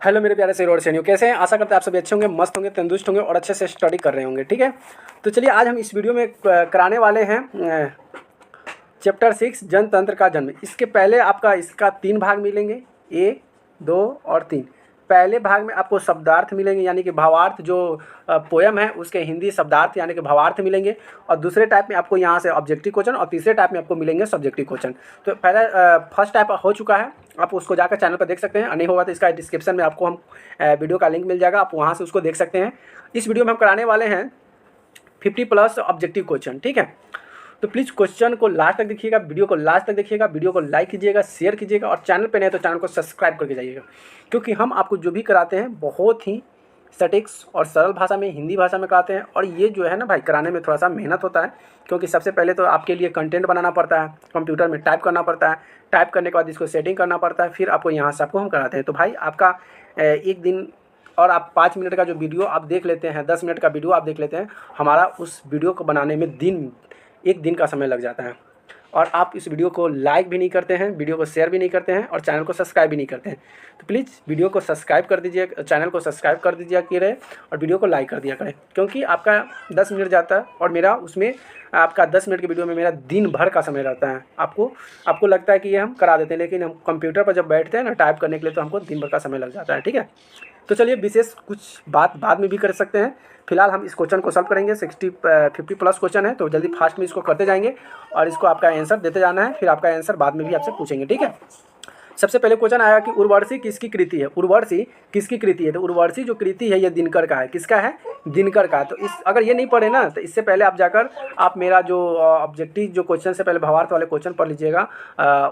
Hello मेरे प्यारे शेर और शेनियों, कैसे हैं? आशा करते हैं आप सभी अच्छे होंगे, मस्त होंगे, तंदुरुस्त होंगे और अच्छे से स्टडी कर रहे होंगे। ठीक है, तो चलिए आज हम इस वीडियो में कराने वाले हैं चैप्टर 6 जनतंत्र का जन्म। इसके पहले आपका इसका 3 भाग मिलेंगे, 1, 2 और 3। पहले भाग में आपको शब्दार्थ मिलेंगे, यानी कि भावार्थ, जो पोयम है उसके हिंदी शब्दार्थ यानी कि भावार्थ मिलेंगे। और दूसरे टाइप में आपको यहाँ से ऑब्जेक्टिव क्वेश्चन और तीसरे टाइप में आपको मिलेंगे सब्जेक्टिव क्वेश्चन। तो पहला फर्स्ट टाइप हो चुका है, आप उसको जाकर चैनल पर देख सकते हैं। नहीं होगा तो इसका डिस्क्रिप्शन में आपको हम वीडियो का लिंक मिल जाएगा, आप वहाँ से उसको देख सकते हैं। इस वीडियो में हम कराने वाले हैं 50+ ऑब्जेक्टिव क्वेश्चन। ठीक है, तो प्लीज़ क्वेश्चन को लास्ट तक देखिएगा, वीडियो को लास्ट तक देखिएगा, वीडियो को लाइक कीजिएगा, शेयर कीजिएगा और चैनल पे नहीं तो चैनल को सब्सक्राइब करके जाइएगा, क्योंकि हम आपको जो भी कराते हैं बहुत ही सटीक्स और सरल भाषा में, हिंदी भाषा में कराते हैं। और ये जो है ना भाई, कराने में थोड़ा सा मेहनत होता है, क्योंकि सबसे पहले तो आपके लिए कंटेंट बनाना पड़ता है, कंप्यूटर में टाइप करना पड़ता है, टाइप करने के बाद इसको सेटिंग करना पड़ता है, फिर आपको यहाँ से आपको हम कराते हैं। तो भाई आपका एक दिन और आप 5 मिनट का जो वीडियो आप देख लेते हैं, 10 मिनट का वीडियो आप देख लेते हैं, हमारा उस वीडियो को बनाने में एक दिन का समय लग जाता है। और आप इस वीडियो को लाइक भी नहीं करते हैं, वीडियो को शेयर भी नहीं करते हैं और चैनल को सब्सक्राइब भी नहीं करते हैं। तो प्लीज़ वीडियो को सब्सक्राइब कर दीजिए, चैनल को सब्सक्राइब कर दीजिए करें और वीडियो को लाइक कर दिया करें, क्योंकि आपका 10 मिनट जाता है और मेरा उसमें आपका 10 मिनट के वीडियो में मेरा दिन भर का समय रहता है। आपको लगता है कि ये हम करा देते हैं, लेकिन हम कंप्यूटर पर जब बैठते हैं ना टाइप करने के लिए, तो हमको दिन भर का समय लग जाता है। ठीक है, तो चलिए विशेष कुछ बात बाद में भी कर सकते हैं। फिलहाल हम इस क्वेश्चन को सॉल्व करेंगे। 50+ क्वेश्चन है, तो जल्दी फास्ट में इसको करते जाएंगे और इसको आपका आंसर देते जाना है, फिर आपका आंसर बाद में भी आपसे पूछेंगे। ठीक है, सबसे पहले क्वेश्चन आया कि उर्वशी किसकी कृति है। उर्वशी किसकी कृति है? तो उर्वशी जो कृति है ये दिनकर का है। किसका है? दिनकर का। तो इस अगर ये नहीं पढ़े ना, तो इससे पहले आप जाकर आप मेरा जो ऑब्जेक्टिव जो क्वेश्चन से पहले भावार्थ वाले क्वेश्चन पढ़ लीजिएगा,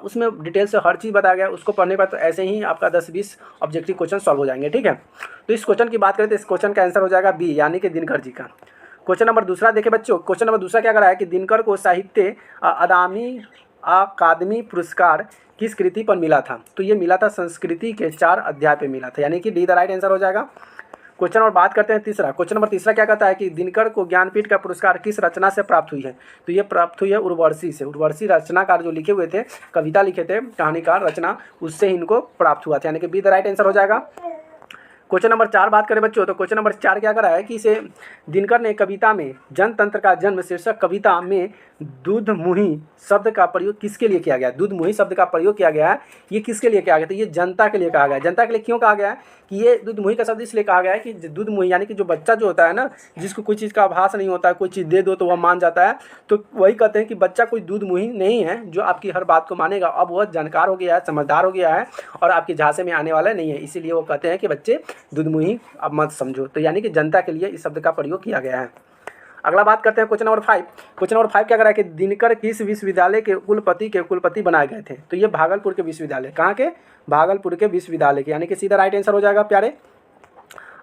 उसमें डिटेल से हर चीज़ बताया गया है। उसको पढ़ने के बाद तो ऐसे ही आपका 10-20 ऑब्जेक्टिव क्वेश्चन सॉल्व हो जाएंगे। ठीक है, तो इस क्वेश्चन की बात करें तो इस क्वेश्चन का आंसर हो जाएगा बी, यानी कि दिनकर जी का। क्वेश्चन नंबर दूसरा देखें बच्चों, क्वेश्चन नंबर दूसरा क्या कर रहा है कि दिनकर को साहित्य अकादमी पुरस्कार किस कृति पर मिला था? तो ये मिला था संस्कृति के 4 अध्याय पे मिला था, यानी कि डी द राइट आंसर हो जाएगा। क्वेश्चन और बात करते हैं तीसरा। क्वेश्चन नंबर तीसरा क्या कहता है कि दिनकर को ज्ञानपीठ का पुरस्कार किस रचना से प्राप्त हुई है? तो ये प्राप्त हुई है उर्वशी से। उर्वशी रचनाकार जो लिखे हुए थे, कविता लिखे थे, कहानीकार रचना, उससे इनको प्राप्त हुआ था, यानी कि बी द राइट आंसर हो जाएगा। क्वेश्चन नंबर 4 बात करें बच्चों, तो क्वेश्चन नंबर 4 क्या करा है कि इसे दिनकर ने कविता में जनतंत्र का जन्म शीर्षक कविता में दूधमुही शब्द का प्रयोग किसके लिए किया गया? दूधमुही शब्द का प्रयोग किया गया है, ये किसके लिए किया गया? तो ये जनता के लिए कहा गया है। जनता के लिए क्यों कहा गया है कि ये दूधमुही का शब्द इसलिए कहा गया है कि दूधमुही यानी कि जो बच्चा जो होता है ना, जिसको कोई चीज़ का आभास नहीं होता है, कोई चीज़ दे दो तो वह मान जाता है, तो वही कहते हैं कि बच्चा कोई दूधमुही नहीं है जो आपकी हर बात को मानेगा। अब वह जानकार हो गया है, समझदार हो गया है और आपके झांसे में आने वाला नहीं है, इसीलिए वो कहते हैं कि बच्चे दूधमुही अब मत समझो। तो यानी कि जनता के लिए इस शब्द का प्रयोग किया गया है। अगला बात करते हैं क्वेश्चन नंबर 5। क्वेश्चन नंबर 5 क्या कर रहा है कि दिनकर किस विश्वविद्यालय के कुलपति बनाए गए थे? तो ये भागलपुर के विश्वविद्यालय। कहाँ के? भागलपुर के विश्वविद्यालय के, यानी कि सीधा राइट आंसर हो जाएगा प्यारे।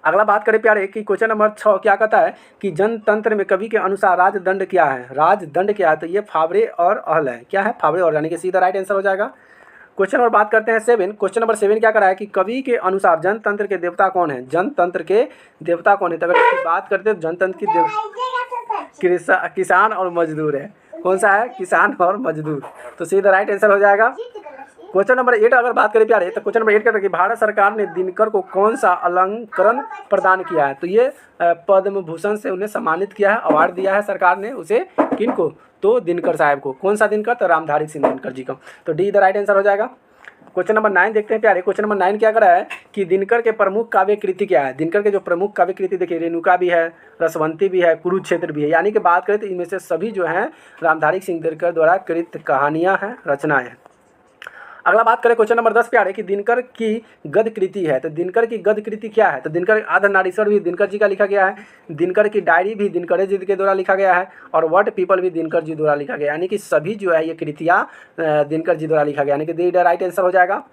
अगला बात करें प्यारे कि क्वेश्चन नंबर 6 क्या कहता है कि जनतंत्र में कवि के अनुसार राजदंड क्या है? राजदंड क्या है? तो ये फावड़े और अहल है। क्या है? फावड़े और, यानी कि सीधा राइट आंसर हो जाएगा। क्वेश्चन और बात करते हैं 7। क्वेश्चन नंबर 7 क्या करा है कि कवि के अनुसार जनतंत्र के देवता कौन है? जनतंत्र के देवता कौन है? तो अगर इसकी बात करते हैं जनतंत्र की किसान और मजदूर है। कौन सा है? किसान और मजदूर। तो सीधा राइट आंसर हो जाएगा। क्वेश्चन नंबर 8 अगर बात करें प्यारे, तो क्वेश्चन नंबर 8 कहता है कि भारत सरकार ने दिनकर को कौन सा अलंकरण प्रदान किया है? तो ये पद्म भूषण से उन्हें सम्मानित किया है, अवार्ड दिया है सरकार ने उसे। किनको? तो दिनकर साहब को। कौन सा दिनकर? तो रामधारी सिंह दिनकर जी को। तो डी द राइट आंसर हो जाएगा। क्वेश्चन नंबर 9 देखते हैं प्यारे। क्वेश्चन नंबर 9 क्या कर रहा है कि दिनकर के प्रमुख काव्य कृति क्या है? दिनकर के जो प्रमुख काव्य कृति देखिए, रेणुका भी है, रसवंती भी है, कुरुक्षेत्र भी है, यानी कि बात करें तो इनमें से सभी जो हैं रामधारी सिंह दिनकर द्वारा कृत कहानियाँ हैं, रचनाएँ हैं। अगला बात करें क्वेश्चन नंबर 10 प्यारे कि दिनकर की गद्य कृति है। तो दिनकर की गद्य कृति क्या है? तो दिनकर आर्धनारीश्वर भी दिनकर जी का लिखा गया है, दिनकर की डायरी भी दिनकर जी के द्वारा लिखा गया है और व्हाट पीपल भी दिनकर जी द्वारा लिखा गया, यानी कि सभी जो है ये कृतियाँ दिनकर जी द्वारा लिखा गया, यानी कि दी राइट आंसर हो जाएगा।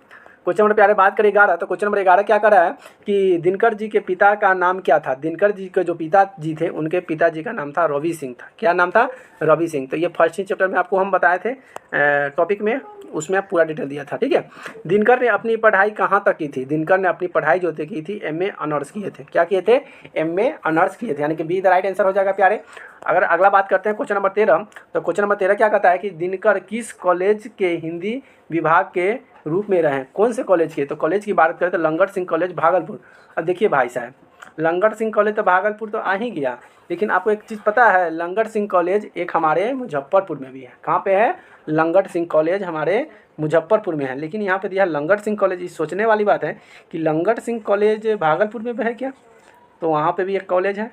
क्वेश्चन नंबर प्यारे बात करें 11। तो क्वेश्चन नंबर 11 क्या कर रहा है कि दिनकर जी के पिता का नाम क्या था? दिनकर जी के जो पिताजी थे, उनके पिताजी का नाम था रवि सिंह था। क्या नाम था? रवि सिंह। तो ये फर्स्ट ही चैप्टर में आपको हम बताए थे टॉपिक में, उसमें पूरा डिटेल दिया था। ठीक है, दिनकर ने अपनी पढ़ाई कहाँ तक की थी? दिनकर ने अपनी पढ़ाई जो की थी MA ऑनर्स किए थे। क्या किए थे? MA ऑनर्स किए थे, यानी कि बी द राइट आंसर हो जाएगा प्यारे। अगर अगला बात करते हैं क्वेश्चन नंबर 13। तो क्वेश्चन नंबर 13 क्या कहता है कि दिनकर किस कॉलेज के हिंदी विभाग के रूप में रहे। कौन से कॉलेज के? तो कॉलेज की बात करें तो लंगट सिंह कॉलेज भागलपुर। अब देखिए भाई साहब, लंगट सिंह कॉलेज तो भागलपुर तो आ ही गया, लेकिन आपको एक चीज़ पता है, लंगट सिंह कॉलेज एक हमारे मुजफ्फरपुर में भी है। कहाँ पे है? लंगट सिंह कॉलेज हमारे मुजफ्फरपुर में है, लेकिन यहाँ पे दिया लंगट सिंह कॉलेज। इस सोचने वाली बात है कि लंगट सिंह कॉलेज भागलपुर में भी है क्या? तो वहाँ पे भी एक कॉलेज है,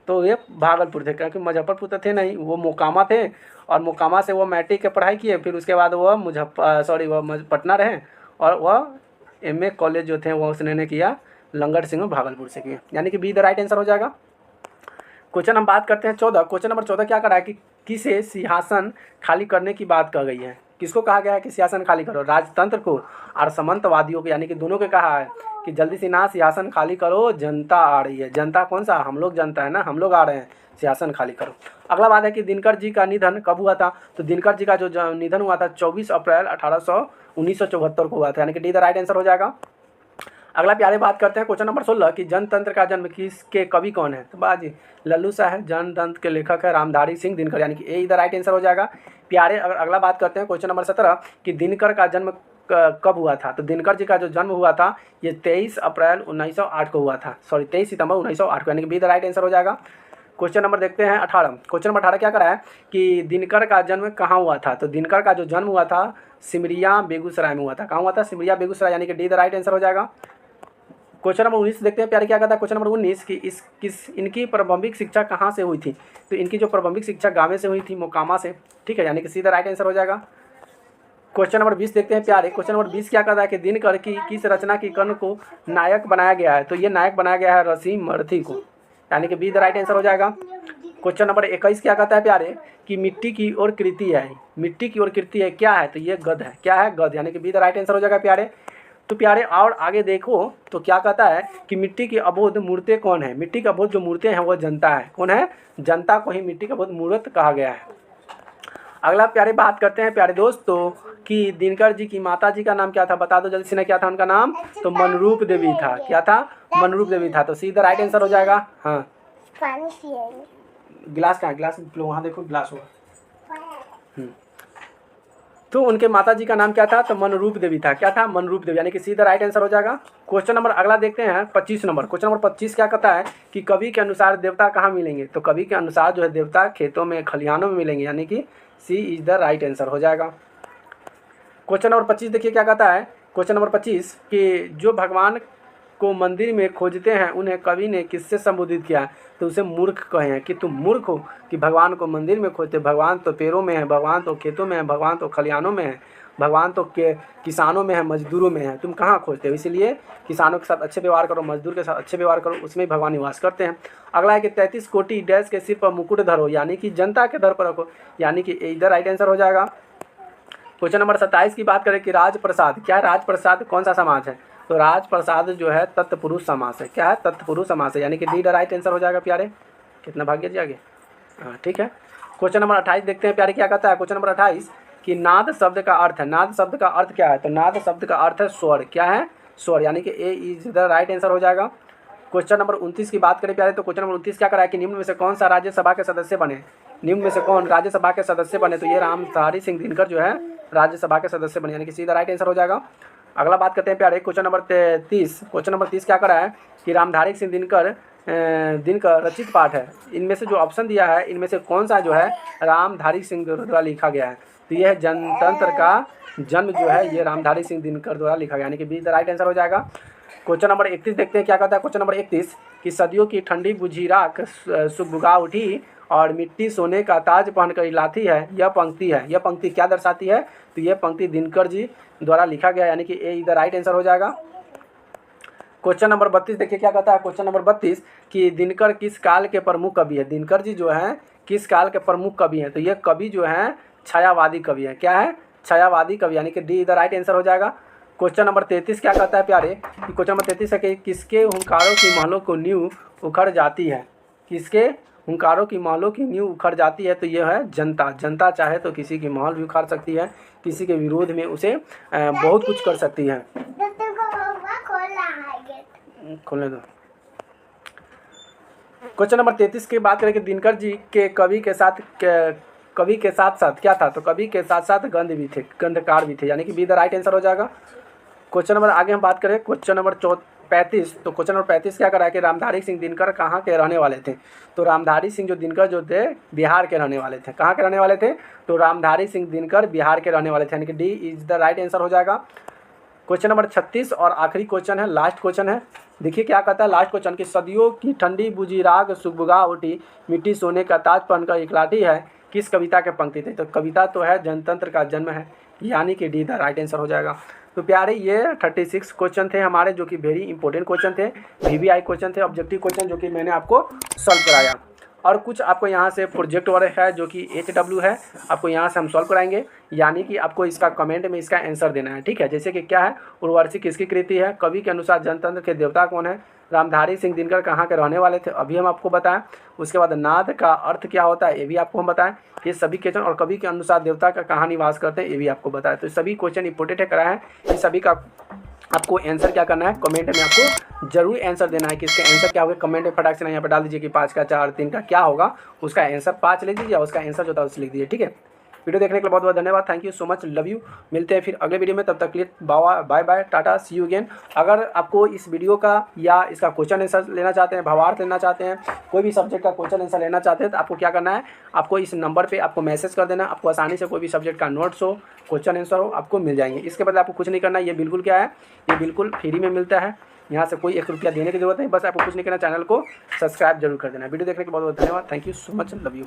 तो ये भागलपुर थे, क्योंकि मुजफ्फरपुर तो थे नहीं, वो मोकामा थे, और मोकामा से वो मैट्रिक की पढ़ाई किए, फिर उसके बाद वो पटना रहे, और वह एमए कॉलेज जो थे वो उसने किया लंगट सिंह भागलपुर से किया, यानी कि बी द राइट आंसर हो जाएगा। क्वेश्चन हम बात करते हैं 14। क्वेश्चन नंबर 14 क्या करा है कि किसे सिंहासन खाली करने की बात कह गई है? किसको कहा गया है कि सिंहासन खाली करो? राजतंत्र को और सामंतवादियों को, यानी कि दोनों को कहा है कि जल्दी से ना सिंहासन खाली करो, जनता आ रही है। जनता कौन सा? हम लोग जनता है ना, हम लोग आ रहे हैं, सिंहासन खाली करो। अगला बात है कि दिनकर जी का निधन कब हुआ था? तो दिनकर जी का जो निधन हुआ था 24 अप्रैल 1974 को हुआ था, यानी कि डी द राइट आंसर हो जाएगा। अगला प्यारे बात करते हैं क्वेश्चन नंबर 16 कि जनतंत्र का जन्म किसके कवि कौन है? तो बाजी लल्लू शाह है। जनतंत्र के लेखक है रामधारी सिंह दिनकर, यानी कि ए इधर राइट आंसर हो जाएगा प्यारे। अगला बात करते हैं क्वेश्चन नंबर 17 कि दिनकर का जन्म कब हुआ था? तो दिनकर जी का जो जन्म हुआ था ये 23 अप्रैल 1908 को हुआ था, 23 सितंबर 1908 को, यानी कि बी द राइट आंसर हो जाएगा। क्वेश्चन नंबर देखते हैं 18। क्वेश्चन नंबर 18 क्या करा है कि दिनकर का जन्म कहाँ हुआ था? तो दिनकर का जो जन्म हुआ था सिमरिया बेगूसराय में हुआ था। कहाँ हुआ था? सिमरिया बेगूसराय, यानी कि डी द राइट आंसर हो जाएगा। क्वेश्चन नंबर 19 देखते हैं प्यारे क्या कहता है। क्वेश्चन नंबर 19 कि इनकी प्रारंभिक शिक्षा कहाँ से हुई थी? तो इनकी जो प्रारंभिक शिक्षा गाँव से हुई थी, मोकामा से, ठीक है, यानी कि सीधा राइट आंसर हो जाएगा। क्वेश्चन नंबर 20 देखते हैं प्यारे। क्वेश्चन नंबर 20 क्या कहता है कि दिनकर की किस रचना की कर्ण को नायक बनाया गया है? तो ये नायक बनाया गया है रसीम मर्थी को, यानी कि बी द राइट आंसर हो जाएगा। क्वेश्चन नंबर 21 क्या कहता है प्यारे कि मिट्टी की ओर कृति है। मिट्टी की ओर कृति है क्या है? तो ये गद है। क्या है? गद, यानी कि बी द राइट आंसर हो जाएगा प्यारे। तो प्यारे और आगे देखो तो क्या कहता है कि मिट्टी की अबोध मूर्तें कौन है? मिट्टी की अबोध जो मूर्तें हैं वो जनता है। कौन है? जनता को ही मिट्टी का अबोध मूर्त कहा गया है। अगला प्यारे बात करते हैं प्यारे दोस्तों कि दिनकर जी की माता जी का नाम क्या था? बता दो जल्दी से ना, क्या था उनका नाम? तो मनरूप देवी था। क्या था? मनरूप देवी था। तो सीधा राइट आंसर हो जाएगा। हाँ, गिलास कहाँ? गिलास वहाँ देखो, गिलास होगा। तो उनके माता जी का नाम क्या था? तो मनरूप देवी था। क्या था? मनरूप देवी, यानी कि सीधा राइट आंसर हो जाएगा। क्वेश्चन नंबर अगला देखते हैं 25 नंबर। क्वेश्चन नंबर 25 क्या कहता है कि कवि के अनुसार देवता कहाँ मिलेंगे? तो कवि के अनुसार जो है देवता खेतों में, खलिहानों में मिलेंगे, यानी कि सी इज द राइट आंसर हो जाएगा। क्वेश्चन नंबर 25 देखिए क्या कहता है। क्वेश्चन नंबर 25 कि जो भगवान को मंदिर में खोजते हैं उन्हें कवि ने किससे संबोधित किया? तो उसे मूर्ख कहे हैं कि तुम मूर्ख हो कि भगवान को मंदिर में खोजते। भगवान तो पेड़ों में है, भगवान तो खेतों में है, भगवान तो खलिहानों में है, भगवान तो किसानों में है, मजदूरों में है, तुम कहाँ खोजते हो? इसलिए किसानों के साथ अच्छे व्यवहार करो, मजदूर के साथ अच्छे व्यवहार करो, उसमें भगवान निवास करते हैं। अगला है कि 33 कोटि डैश के सिर पर मुकुट धरो, यानी कि जनता के धर पर रखो, यानी कि इधर राइट आंसर हो जाएगा। क्वेश्चन नंबर 27 की बात करें कि राजप्रसाद क्या है? राजप्रसाद कौन सा समाज है? तो राजप्रसाद जो है तत्पुरुष समास है। क्या है? तत्पुरुष समास है, यानी कि डी द राइट आंसर हो जाएगा प्यारे। कितना भाग्य जी आगे? हाँ, ठीक है। क्वेश्चन नंबर 28 देखते हैं प्यारे क्या कहता है। क्वेश्चन नंबर 28 कि नाद शब्द का अर्थ है। नाद शब्द का अर्थ क्या है? तो नाद शब्द का अर्थ है स्वर। क्या है? स्वर, यानी कि ए इज द राइट आंसर हो जाएगा। क्वेश्चन नंबर 29 की बात करें प्यारे तो क्वेश्चन नंबर 29 क्या करा है कि निम्न में से कौन सा राज्यसभा के सदस्य बने? निम्न में से कौन राज्यसभा के सदस्य बने? तो ये रामधारी सिंह दिनकर जो है राज्यसभा के सदस्य बने, यानी कि सीधा राइट आंसर हो जाएगा। अगला बात करते हैं प्यारे क्वेश्चन नंबर 30। क्वेश्चन नंबर 30 क्या करा है कि रामधारी सिंह दिनकर रचित पाठ है। इनमें से जो ऑप्शन दिया है इनमें से कौन सा जो है रामधारी सिंह द्वारा लिखा गया है? तो यह है जनतंत्र का जन्म जो है ये रामधारी सिंह दिनकर द्वारा लिखा गया, यानी कि बी द राइट आंसर हो जाएगा। क्वेश्चन नंबर 31 देखते हैं क्या कहता है। क्वेश्चन नंबर 31 कि सदियों की ठंडी बुझी राख सुगबुगा उठी और मिट्टी सोने का ताज पहनकर इलाती है, यह पंक्ति है। यह पंक्ति क्या दर्शाती है? तो यह पंक्ति दिनकर जी द्वारा लिखा गया, यानी कि ए इधर राइट आंसर हो जाएगा। क्वेश्चन नंबर 32 देखिए क्या कहता है। क्वेश्चन नंबर 32 कि दिनकर किस काल के प्रमुख कवि है? दिनकर जी जो है किस काल के प्रमुख कवि हैं? तो यह कवि जो है छायावादी कवि है। क्या है? छायावादी कवि, यानी कि डी इधर राइट आंसर हो जाएगा। क्वेश्चन नंबर 33 क्या कहता है प्यारे कि क्वेश्चन नंबर 33 है कि किसके हुंकारों की महलों को नींव उखड़ जाती है? किसके हुंकारों की महलों की नींव उखड़ जाती है? तो यह है जनता। जनता चाहे तो किसी की महल भी उखाड़ सकती है, किसी के विरोध में उसे बहुत कुछ कर सकती है। खोलने दो। क्वेश्चन नंबर 33 की बात करें कि दिनकर जी के कवि के साथ कवि के साथ साथ क्या था, तो कवि के साथ साथ गंध भी थे, गंधकार भी थे, यानी कि बी द राइट आंसर हो जाएगा। क्वेश्चन नंबर आगे हम बात करें, क्वेश्चन नंबर 35। तो क्वेश्चन नंबर 35 क्या करा है कि रामधारी सिंह दिनकर कहाँ के रहने वाले थे। तो रामधारी सिंह जो दिनकर जो थे बिहार के रहने वाले थे। कहाँ के रहने वाले थे, तो रामधारी सिंह दिनकर बिहार के रहने वाले थे, यानी कि D is the right answer हो जाएगा। क्वेश्चन नंबर 36 और आखिरी क्वेश्चन है, लास्ट क्वेश्चन है। देखिए क्या कहता है लास्ट क्वेश्चन की सदियों की ठंडी बुझी राग सुबगा उठी मिट्टी सोने का ताज पहन कर इकलाटी है, किस कविता के पंक्ति थे। तो कविता तो है जनतंत्र का जन्म है, यानी कि डी द राइट आंसर हो जाएगा। तो प्यारे ये 36 क्वेश्चन थे हमारे, जो कि वेरी इंपॉर्टेंट क्वेश्चन थे, VVI क्वेश्चन थे, ऑब्जेक्टिव क्वेश्चन, जो कि मैंने आपको सॉल्व कराया। और कुछ आपको यहाँ से प्रोजेक्ट वर्क है जो कि HW है, आपको यहाँ से हम सॉल्व कराएंगे, यानी कि आपको इसका कमेंट में इसका आंसर देना है, ठीक है। जैसे कि क्या है, उर्वशी किसकी कृति है, कवि के अनुसार जनतंत्र के देवता कौन है, रामधारी सिंह दिनकर कहाँ के रहने वाले थे, अभी हम आपको बताएं। उसके बाद नाद का अर्थ क्या होता है, ये भी आपको हम बताएं। ये सभी क्वेश्चन, और कवि के अनुसार देवता का कहाँ निवास करते हैं, ये भी आपको बताएं। तो सभी क्वेश्चन इंपोर्टेंट है कराए हैं, ये सभी का आपको आंसर क्या करना है, कमेंट में आपको जरूर आंसर देना है कि इसका आंसर क्या होगा। कमेंट में फटाक से यहाँ पे डाल दीजिए कि 5 का 4 3 का क्या होगा, उसका आंसर 5 लिख दीजिए, उसका आंसर जो था उसे लिख दीजिए, ठीक है। वीडियो देखने के लिए बहुत बहुत धन्यवाद, thank you so much, love you. मिलते हैं फिर अगले वीडियो में, तब तक के लिए बाय बाय, टाटा, सी यू अगेन। अगर आपको इस वीडियो का या इसका क्वेश्चन आंसर लेना चाहते हैं, भावार्थ लेना चाहते हैं, कोई भी सब्जेक्ट का क्वेश्चन आंसर लेना चाहते हैं, तो आपको क्या करना है, आपको इस नंबर पे आपको मैसेज कर देना, आपको आसानी से कोई भी सब्जेक्ट का नोट्स हो, क्वेश्चन आंसर हो, आपको मिल जाएंगे। इसके बदले आपको कुछ नहीं करना है, ये बिल्कुल क्या है, ये बिल्कुल फ्री में मिलता है, यहाँ से कोई 1 रुपया देने की जरूरत नहीं, बस आपको कुछ नहीं करना, चैनल को सब्सक्राइब जरूर कर देना। वीडियो देखने के लिए बहुत बहुत धन्यवाद, thank you so much, love you.